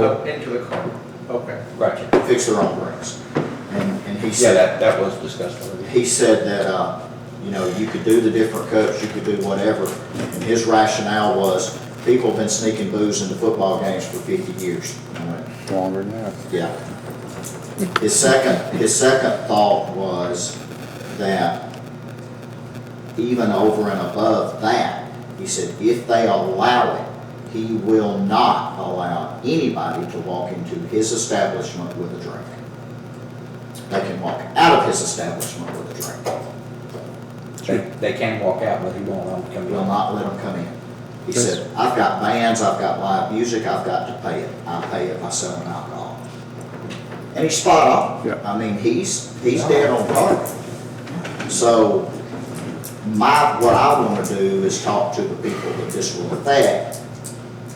Up into the car. Okay. Gotcha. fix their own drinks. And he Yeah, said, that was discussed already. he said that, you know, you could do the different cups, you could do whatever. And his rationale was, people have been sneaking booze into football games for 50 years. I went, Longer than that. yeah. His second thought was that even over and above that, he said, if they allow it, he will not allow anybody to walk into his establishment with a drink. They can walk out of his establishment with a drink. They can walk out, but he won't let them come He in. will not let them come in. He said, I've got bands, I've got live music, I've got to pay it. I pay it by selling alcohol. And he's spot on. Yeah. I mean, he's dead on target. So what I want to do is talk to the people that this will affect,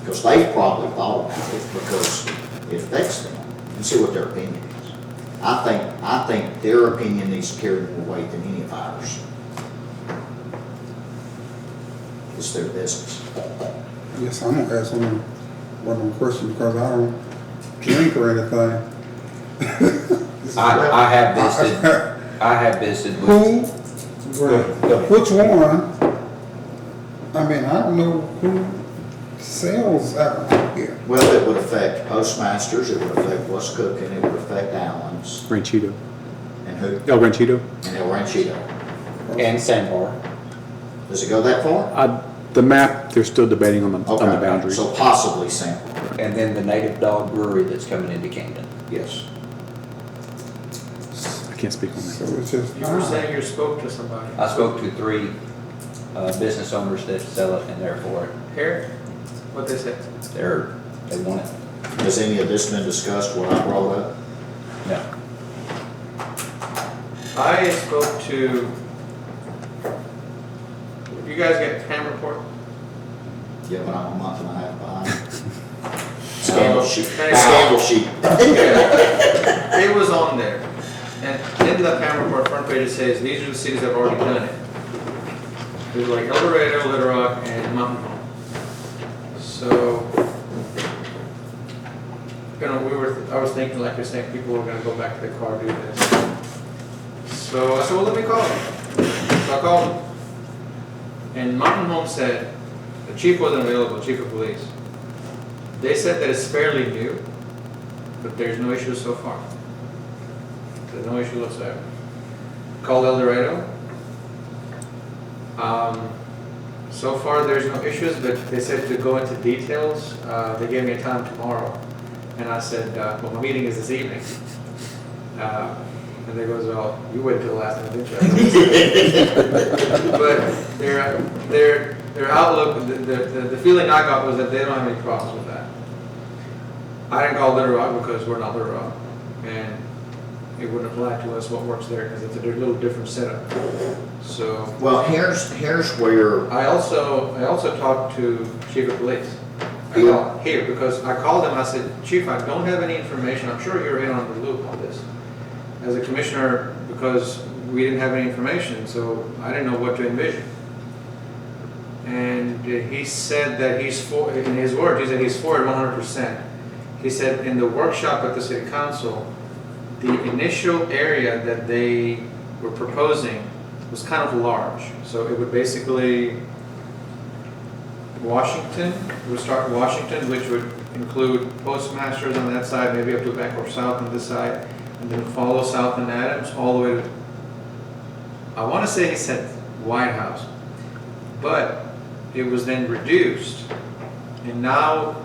because they've probably thought about it, because it affects them, and see what their opinion is. I think their opinion needs to carry more weight than any of ours. It's their business. Yes, I'm gonna ask one question because I don't drink or anything. I have visited with. Which one? I mean, I don't know who sells out here. Well, it would affect Postmasters, it would affect What's Cooking, it would affect Allen's, Ranchito. and who? El Ranchito. And El Ranchito. And Sandbar. Does it go that far? The map, they're still debating on the boundaries. So possibly Sample, And then the Native Dog Brewery that's coming into Camden. yes. I can't speak on So that. it's just You were fine. saying you spoke to somebody. I spoke to 3 business owners that sell it and they're for it. Here? What they said? They want it. Has any of this been discussed, what I brought up? No. I spoke to, you guys get PAM report? Yeah, but I'm a month and a half behind. Scandal sheet, Okay. scandal sheet. It was on there. And in the PAM report, front page, it says, these are the cities that have already done it. There's like El Dorado, Little Rock, and Mountain Home. So, you know, I was thinking, like you're saying, people were gonna go back to the car, do this. So I said, well, let me call them. So I called them. And Mountain Home said, the chief wasn't available, chief of police. They said that it's fairly new, but there's no issues so far. There's no issue whatsoever. Called El Dorado. So far, there's no issues, but they said to go into details. They gave me a time tomorrow. And I said, well, my meeting is this evening. And they goes, well, you waited till the last minute, didn't you? But their outlook, the feeling I got was that they don't have any problems with that. I didn't call Little Rock because we're not Little Rock. And it wouldn't apply to us what works there because it's a little different setup. So. Well, here's where, I also talked to Chief of Police. Here, because I called him, I said, Chief, I don't have any information, I'm sure you're in on the loop on this. As a commissioner, because we didn't have any information, so I didn't know what to envision. And he said that he's for, in his words, he said he's for it 100%. He said in the workshop at the city council, the initial area that they were proposing was kind of large. So it would basically Washington, we would start Washington, which would include Postmasters on that side, maybe up to Bangor South on this side, and then follow South and Adams all the way to, I want to say he said White House, but it was then reduced, and now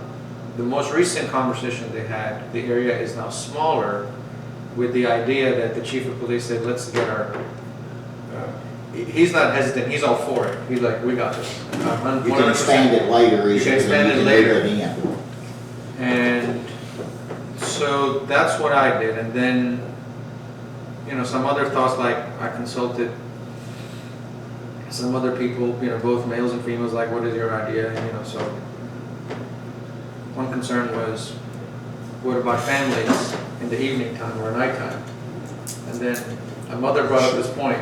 the most recent conversation they had, the area is now smaller, with the idea that the chief of police said, let's get our, he's not hesitant, he's all for it. He's like, we got this. you can expand it later. You can expand it do later. it in. And so that's what I did. And then, you know, some other thoughts, like I consulted some other people, you know, both males and females, like, what is your idea? And, you know, so one concern was, what about families in the evening time or nighttime? And then a mother brought up this point.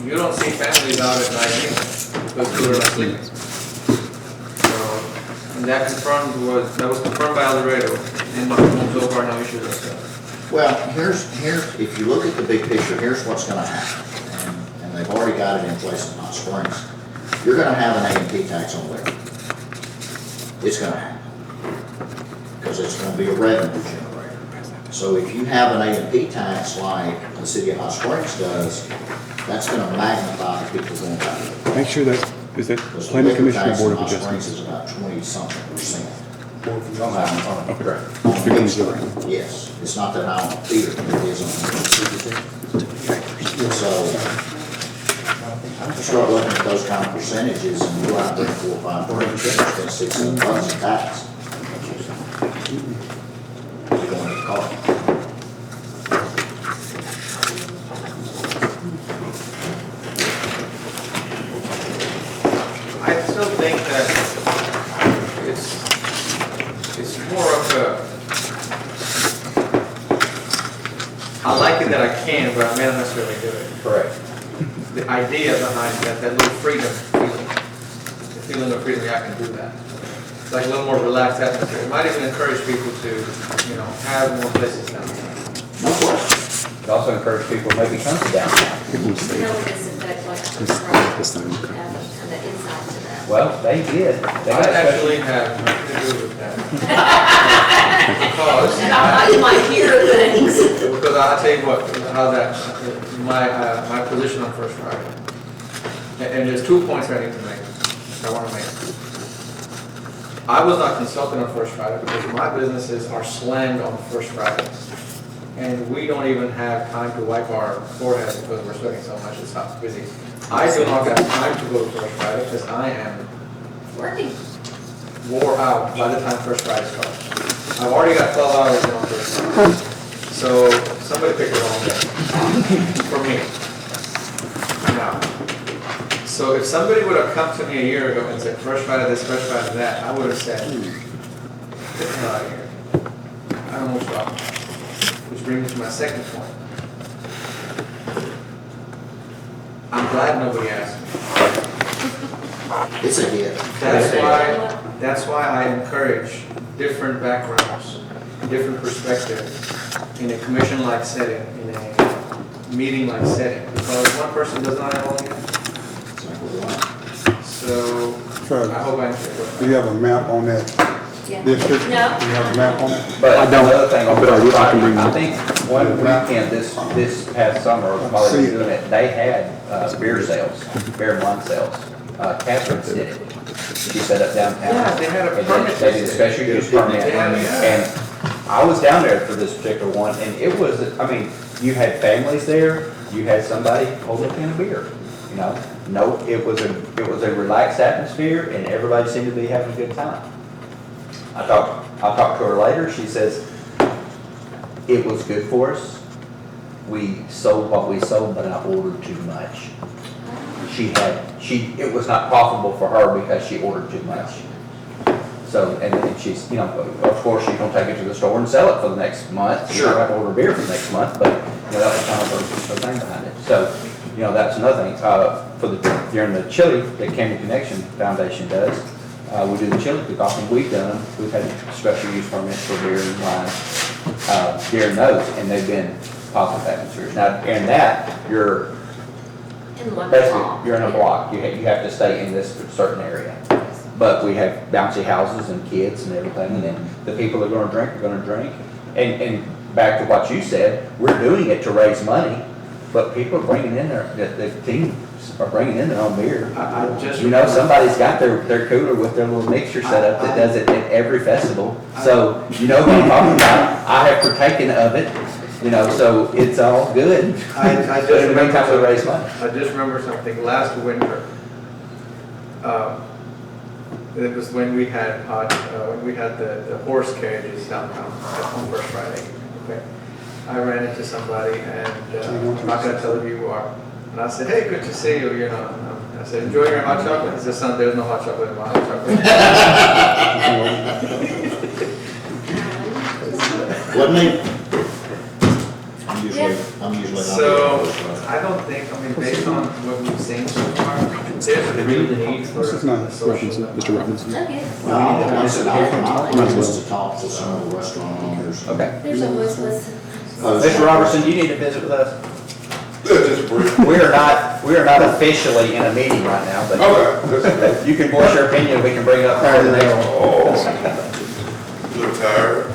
You don't see families out at night anyway, because people are not sleeping. So, and And that was confirmed by Alvarado, and my home so far, no issues with that. Well, here's, if you look at the big picture, here's what's gonna happen. And they've already got it in place in Hot Springs. You're gonna have an A&P tax on liquor. It's gonna happen. Because it's gonna be a revenue generator. So if you have an A&P tax like the city of Hot Springs does, that's gonna magnify the people going back to the. Make sure that, is that Because the planning liquor commission or tax board in of Hot Springs adjustments? is about 20-something%. Okay. On Fifteen mixed zero. drink, yes, it's not that high on beer, but it is on. So, start looking at those kind of percentages and you go out there 4 or 5 drinks, it's $6 in tax. You're going to call. I still think that it's more of a, I like it that I can, but I may not necessarily do it. Correct. The idea behind that little freedom feeling, the feeling of freedom, yeah, I can do that. It's like a little more relaxed atmosphere. It might even encourage people to, have more places down there. No question. It also encourage people to maybe come to downtown. People No, say, it doesn't affect like the This- front, this time, okay. and the inside to that. Well, they did. They I got special. actually have nothing to do with that. Because, You might hear things. because I'll tell you what, how that, my position on First Friday. And there's 2 points I need to make, I want to make. I was not consulted on First Friday because my businesses are slammed on First Friday. And we don't even have time to wipe our foreheads because we're sweating so much, it's not busy. I do not have time to go to First Friday because I am Working. wore out by the time First Friday starts. I've already got 12 hours in on First Friday. So somebody pick the wrong day for me. Now, so if somebody would have come to me a year ago and said, First Friday this, First Friday that, I would have said, get the hell out of here. I don't know what's wrong. Which brings me to my second point. I'm glad nobody asked me. It's a hit. That's why I encourage different backgrounds, different perspectives in a commission-like setting, in a meeting-like setting, because one person does not have all the answers. Exactly right. So, Fred, I hope I answered your do question. you have a map on that Yeah. district? No. Do you have a map on it? But I don't. another thing, But I can bring I them. think one weekend this past summer, while they were doing it, they had beer sales, beer and wine sales. Catherine's did it. She set up downtown. Yeah, they had a And permit. They did a special use permit. Yeah, yeah. And I was down there for this particular one, and it was, I mean, you had families there, you had somebody holding a can of beer, you know? No, it was a relaxed atmosphere, and everybody seemed to be having a good time. I talked to her later, she says, it was good for us. We sold what we sold, but I ordered too much. It was not profitable for her because she ordered too much. So, and then she's, of course, she's gonna take it to the store and sell it for the next month. You don't have to order beer for the next month, but, that was kind of her thing behind it. So, that's another thing, during the chili that Camden Connection Foundation does, we do the chili cook-off, and we've had special use permits for beer and wine, during those, and they've been positive atmospheres. Now, in that, you're In one basically, block. you're in a block, you have to stay in this certain area. But we have bouncy houses and kids and everything, and then the people that are gonna drink. And back to what you said, we're doing it to raise money, but people are bringing in the teams are bringing in their own beer. I just. Somebody's got their cooler with their little mixer set up that does it at every festival. So, you know what I'm talking about, I have partaken of it, so it's all good. I But just in the remember meantime, we raise money. I just remember something last winter. It was when we had the horse carriages downtown on First Friday. Okay, I ran into somebody and I'm not gonna tell you who you are. And I said, hey, good to see you. I said, enjoy your hot chocolate. He said, son, there's no hot chocolate in my hot chocolate. Wasn't me? I'm usually not. So I don't think, based on what we've seen so far, What's his name? Robinson, Mr. Robinson. Okay. Well, I said, I think it's to talk to some of the restaurant owners. Okay. There's always listen. Mr. Robertson, you need to visit with us. Just brief. We are not officially in a meeting right now, but Okay. you can voice your opinion, we can bring it up for the next one. Oh, a little tired.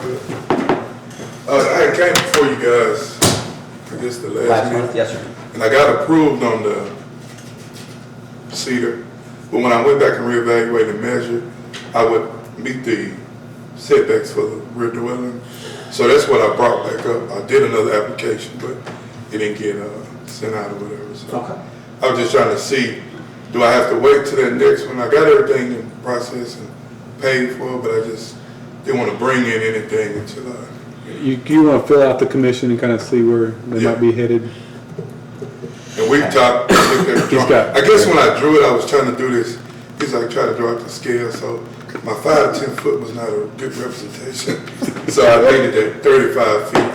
I came before you guys, I guess the last Last meeting. month, yes, sir. And I got approved on the cedar, but when I went back and reevaluated and measured, I would meet the setbacks for the rear dwelling. So that's what I brought back up. I did another application, but it didn't get sent out or whatever. So Okay. I was just trying to see, do I have to wait till that next one? I got everything in process and paid for, but I just didn't want to bring in anything until You want to fill out the commission and kind of see where they Yeah. might be headed? and we talked, looked at the He's drawing. got- I guess when I drew it, I was trying to do this, he's like trying to draw out the scale, so my 5 to 10 foot was not a good representation. So I needed that 35 feet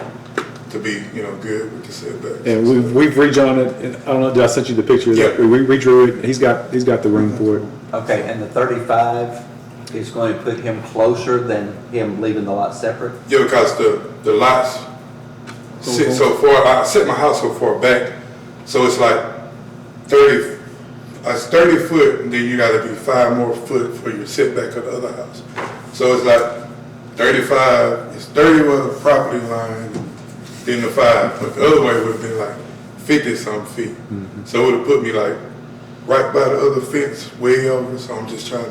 to be, good with the setbacks. And we've redrawn it, and I don't know, did I send you the picture of that? Yeah. We redrew it, he's got the room for it. Okay, and the 35 is going to put him closer than him leaving the lot separate? Yeah, because the lots sit so far, I set my house so far back, so it's like 30, it's 30 foot, and then you gotta be 5 more foot for your setback of the other house. So it's like 35, it's 30 with the property line, then the 5, but the other way would have been like 50-some feet. So it would have put me like right by the other fence, way over, so I'm just trying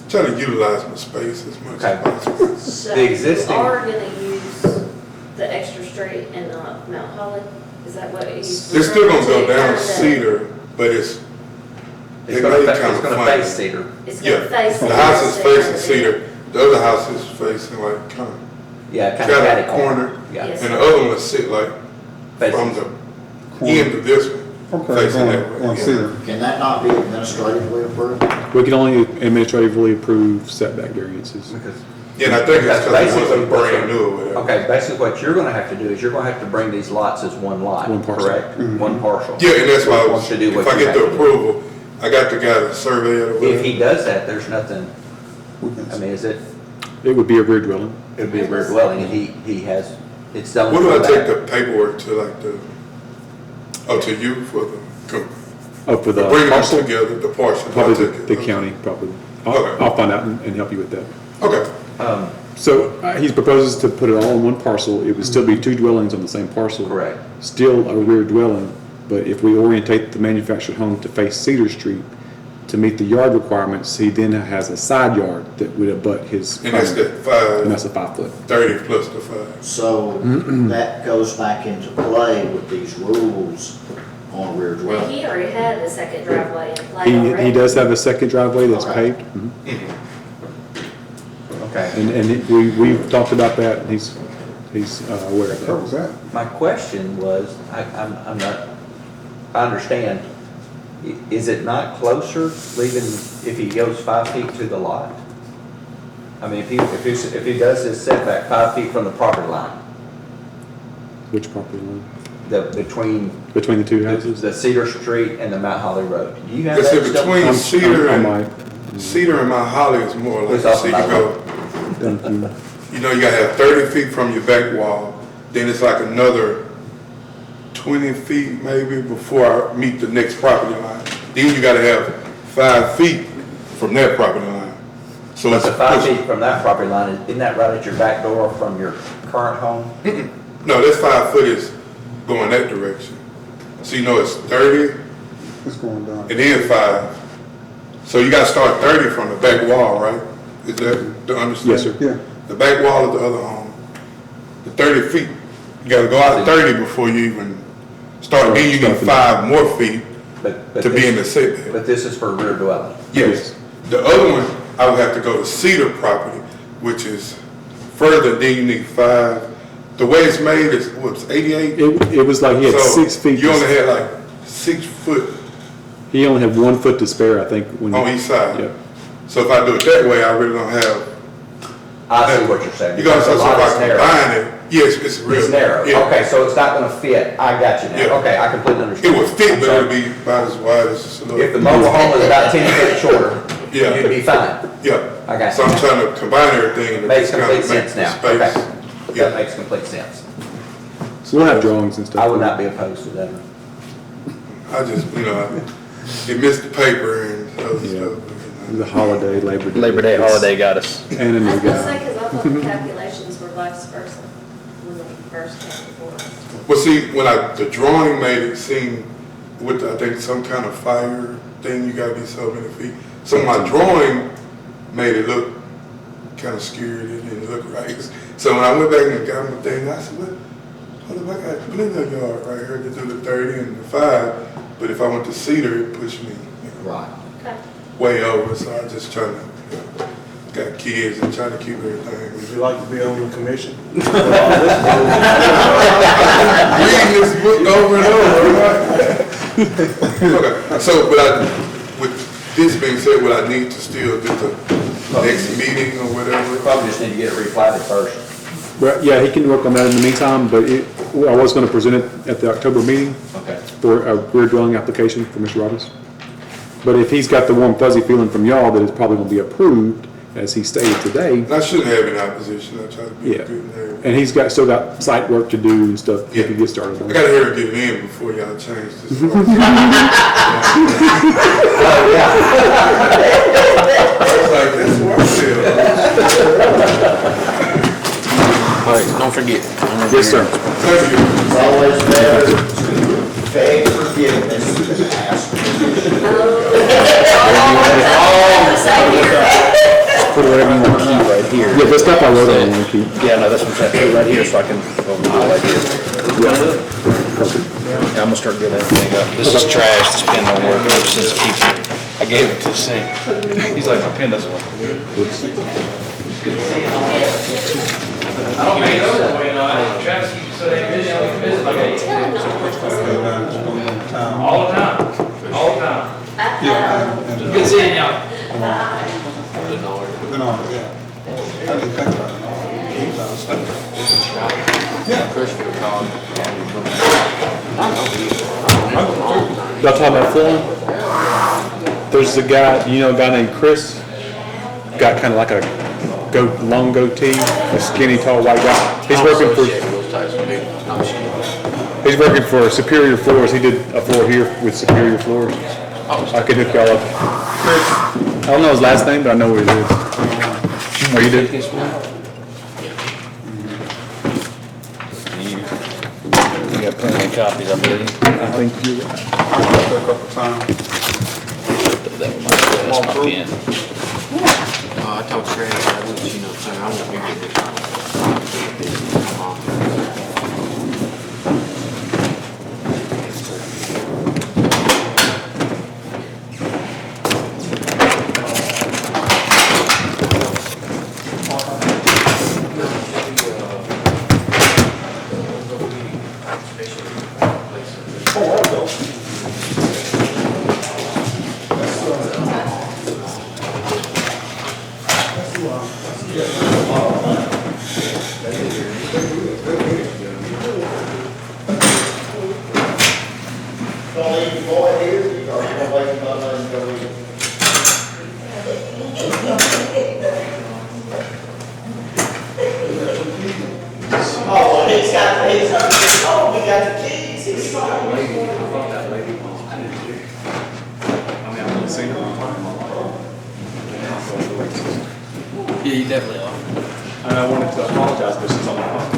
to utilize my space as much Okay. as possible. So The existing- you are gonna use the extra straight and not Mount Holly? Is that what you? It's still gonna go down Cedar, but It's it gonna made fa- kind it's of gonna funny. face Cedar. It's Yeah, gonna face. the house is facing Cedar, the other house is facing like kind of, Yeah, kind of got catty a corner, Yeah. Yes. and the other one is sit like from Faces. the end of this one. Okay, Facing that way, on yeah. Cedar. Can that not be administratively approved? We can only administratively approve setback variances. Because Yeah, and I think it's That's because it basically wasn't what's brand gonna- new or whatever. Okay, basically what you're gonna have to do is you're gonna have to bring these lots as one lot, One parcel. correct? One parcel. Yeah, and that's why I Wants was, to do what if I you get have the to do. approval, I got the guy to survey it or If whatever. he does that, there's nothing, We can- I mean, is it, It would be a rear dwelling. it'd be a rear dwelling and he has, it's done. What do I for take that. the paperwork to, like to you for Oh, for the bring them parcel? together, the partial? Probably I'll take the it. county, probably. Okay. I'll find out and help you with that. Okay, So he proposes to put it all in one parcel. It would still be 2 dwellings on the same parcel. Correct. Still a rear dwelling, but if we orientate the manufactured home to face Cedar Street to meet the yard requirements, he then has a side yard that would abut his. and that's primary. that And that's a 5 foot. 30 plus the 5. So that goes back into play with these rules on rear But dwelling. he already had a second driveway in play already. He does have a second driveway that's Okay. paved. Mhm. Okay. We've talked about that, and he's aware of What was that. that? My question was, I'm not, I understand, is it not closer leaving, if he goes 5 feet to the lot? I mean, if he does his setback 5 feet from the property line, Which property line? between Between the two houses? the Cedar Street and the Mount Holly Road, do you have It's that in still? between Cedar I and, might. Cedar and Mount Holly is more like It's the off Cedar about go. You know, you gotta have 30 feet from your back wall, then it's like another 20 feet maybe before I meet the next property line. Then you gotta have 5 feet from that property line. So But it's the 5 feet from that property line, isn't that right at your back door from your current home? No, that 5 foot is going that direction. So you know it's 30 It's going down. and then 5. So you gotta start 30 from the back wall, right? Is that the understanding? Yes, sir. Yeah, The back wall of the other home, the 30 feet. You gotta go out 30 before you even start, then you need 5 more feet But to be in the this, setback. but this is for rear dwelling. Yes. The other one, I would have to go to Cedar property, which is further, then you need 5. The way it's made is, what's 88? It was like he had So 6 feet. You only had like 6 foot He only had 1 foot to spare, I think. When on each side. Yeah. So if I do it that way, I really don't have. I see what you're saying. You gotta, Because so the if lot is I narrow. combine it, Yes, it's real. It's narrow, Yeah. okay, so it's not gonna fit, I got you now, Yeah. okay, I completely It understand. would fit, I'm but sorry. it would be about as wide as just a little. If the mobile home was about 10 feet shorter, Yeah. you'd be fine. Yeah. I got So you. I'm trying to combine everything and Makes just kind complete of make sense the now, space. okay. That Yeah. makes complete sense. So we'll have drawings and stuff. I would not be opposed to that. I just, it missed the paper and other Yeah. stuff. The holiday, Labor Day. Labor Day holiday got us. And a I new was gonna say, guy. cause I thought the calculations were vice versa when they first came before us. Well, see, when the drawing made it seem with, I think, some kind of fire thing, you gotta be so many feet. So my drawing made it look kind of scared, it didn't look right. So when I went back and got my thing, I said, what if I got plenty of yard right here to do the 30 and the 5, but if I went to Cedar, it pushed me Right. Okay. way over, so I just trying to, got kids and trying to keep everything. Would you like to be on the commission? Reading this book over and over, right? Okay, so, with this being said, would I need to still do the next meeting or whatever? Probably just need to get it replatted first. Well, yeah, he can work on that in the meantime, but I was gonna present it at the October meeting Okay. for a rear dwelling application for Mr. Robbins. But if he's got the warm fuzzy feeling from y'all that it's probably gonna be approved, as he stated today, And I shouldn't have any opposition, I try to be yeah. good neighbor. And he's still got site work to do and stuff, he can get started I on. gotta hear it get in before y'all change this. Oh, yeah. I was like, that's what I feel. All right, don't forget. Yes, sir. Thank you. It's always better to beg forgiveness than ask permission. Put whatever you want to keep right here. Yeah, the stuff I wrote on, I want to keep. Yeah, no, that's what I'm saying, right here, so I can, right here. Yeah, I'm gonna start getting everything up. This is trash, this pen don't work ever since it keeps it. I gave it to Sink. He's like, my pen doesn't work. All the time. Good seeing y'all. Been on, yeah. I didn't think about it. Y'all talking about flooring? There's a guy, a guy named Chris, got kind of like a long goatee, a skinny, tall, white guy. He's working for Superior Floors. He did a floor here with Superior Floors. I could hook y'all up. I don't know his last name, but I know where he lives. Oh, you did? You got plenty of copies, I believe. I think you're right. I got that a couple times. That's my pen. I told Craig, I wouldn't, I won't be here this Gonna leave your boy here, or you gonna wait and let him go in? Oh, we got the keys. Yeah, you definitely are. And I wanted to apologize, but she's on the phone.